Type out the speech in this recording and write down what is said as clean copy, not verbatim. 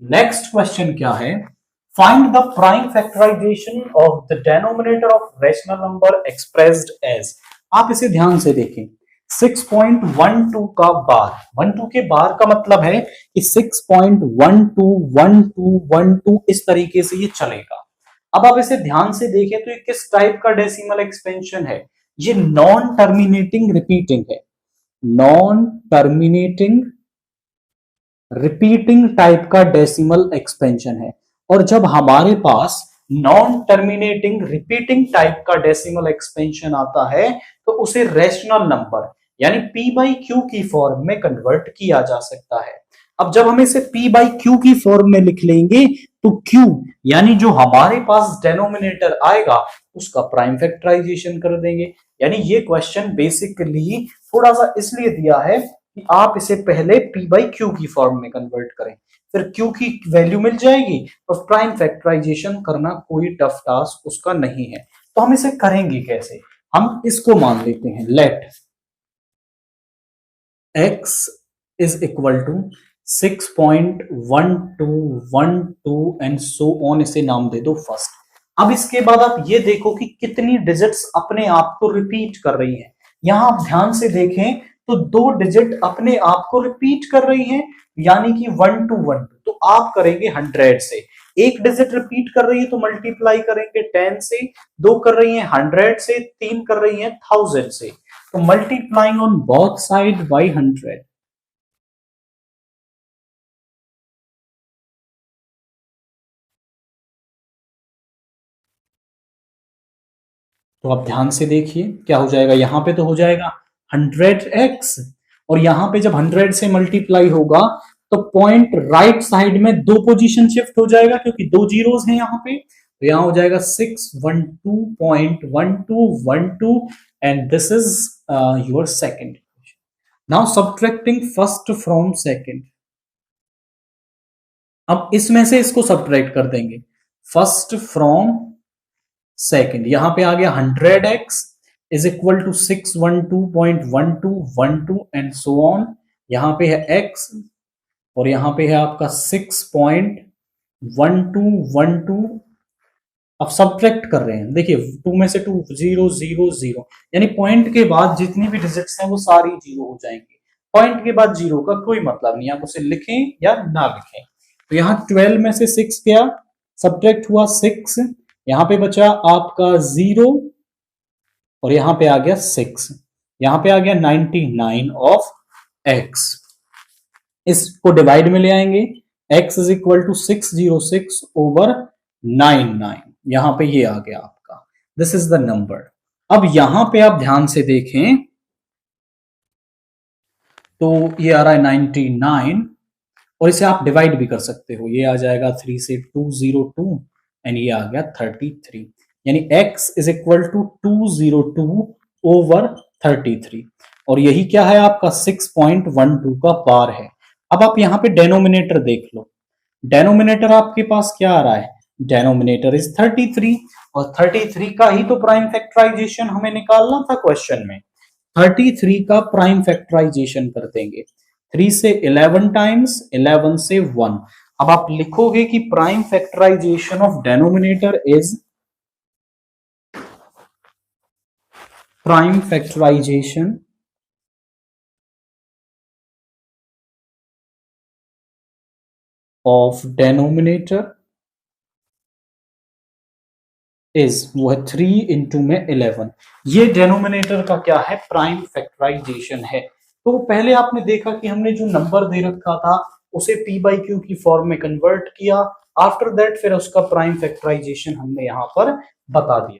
Next question क्या है? Find the prime factorisation of the denominator of rational number expressed as. आप इसे ध्यान से देखें, 6.12 का बार, 12 के बार का मतलब है कि 6.121212 इस तरीके से ये चलेगा। अब आप इसे ध्यान से देखें तो ये किस टाइप का डेसिमल एक्सपेंशन है? ये नॉन टर्मिनेटिंग रिपीटिंग है, नॉन टर्मिनेटिंग रिपीटिंग टाइप का डेसिमल एक्सपेंशन है। और जब हमारे पास नॉन टर्मिनेटिंग रिपीटिंग टाइप का डेसिमल एक्सपेंशन आता है तो उसे रैशनल नंबर यानी p बाई क्यू की फॉर्म में कन्वर्ट किया जा सकता है। अब जब हम इसे p बाई क्यू की फॉर्म में लिख लेंगे तो q यानी जो हमारे पास डेनोमिनेटर आएगा उसका प्राइम फैक्टराइजेशन कर देंगे। यानी ये क्वेश्चन बेसिकली थोड़ा सा इसलिए दिया है कि आप इसे पहले p बाई क्यू की फॉर्म में कन्वर्ट करें, फिर q की वैल्यू मिल जाएगी और प्राइम फैक्टराइजेशन करना कोई टफ टास्क उसका नहीं है। तो हम इसे करेंगे कैसे? हम इसको मान लेते हैं, let x is equal to 6.1212 and so on, इसे नाम दे दो फर्स्ट। अब इसके बाद आप ये देखो कि कितनी डिजिट्स अपने आप को रिपीट कर रही हैं। यहां आप ध्यान से देखें तो 2 डिजिट अपने आप को रिपीट कर रही हैं, यानी कि 1212। तो आप करेंगे 100 से, एक डिजिट रिपीट कर रही है तो मल्टीप्लाई करेंगे 10 से, 2 कर रही है 100 से, 3 कर रही है 1000 से। तो multiplying on both side by 100। तो आप ध्यान से देखिए क्या हो जाएगा, यहां पे तो हो जाएगा 100x और यहां पे जब 100 से मल्टीप्लाई होगा तो पॉइंट राइट साइड में 2 पोजीशन शिफ्ट हो जाएगा क्योंकि 2 जीरोस हैं यहां पे। तो यहां हो जाएगा 612.1212 and this is your second. Now subtracting first from second. अब इसमें से इसको सब्ट्रैक्ट कर देंगे, फर्स्ट फ्रॉम सेकंड। यहां पे आ गया 100x is equal to 612.1212 and so on. यहां पे है x और यहां पे है आपका 6.1212। अब सब्ट्रैक्ट कर रहे हैं, देखिए 2 में से 2 0 0 0, यानी पॉइंट के बाद जितनी भी डिजिट्स हैं वो सारी जीरो हो जाएंगे। पॉइंट के बाद जीरो का कोई मतलब नहीं, आप उसे लिखें या ना लिखें। तो यहाँ 12 में से 6 गया, सब्ट्रैक्ट हुआ 6, यहां पे बचा आपका 0 और यहां पे आ गया 6, यहां पे आ गया 99 ऑफ x। इसको डिवाइड में ले आएंगे, x is equal to 606 over 99, यहां पे ये आ गया आपका, दिस इज द नंबर। अब यहां पे आप ध्यान से देखें तो ये आ रहा है 99 और इसे आप डिवाइड भी कर सकते हो, ये आ जाएगा 3 से 202 एंड ये आ गया 33, यानी x is equal to 202 over 33 और यही क्या है आपका 6.12 का बार है। अब आप यहां पे डेनोमिनेटर देख लो, डेनोमिनेटर आपके पास क्या आ रहा है? डेनोमिनेटर इज 33 और 33 का ही तो प्राइम फैक्टराइजेशन हमें निकालना था क्वेश्चन में। 33 का प्राइम फैक्टराइजेशन कर देंगे, 3 से 11 टाइम्स, 11 से 1। अब आप लिखोगे कि prime factorisation of denominator is, prime factorisation of denominator is, वो है 3 इंटू में 11। ये डेनोमिनेटर का क्या है? प्राइम फैक्टराइजेशन है। तो पहले आपने देखा कि हमने जो नंबर दे रखा था उसे p बाई क्यू की फॉर्म में कन्वर्ट किया, आफ्टर दैट फिर उसका प्राइम फैक्टराइजेशन हमने यहां पर बता दिया।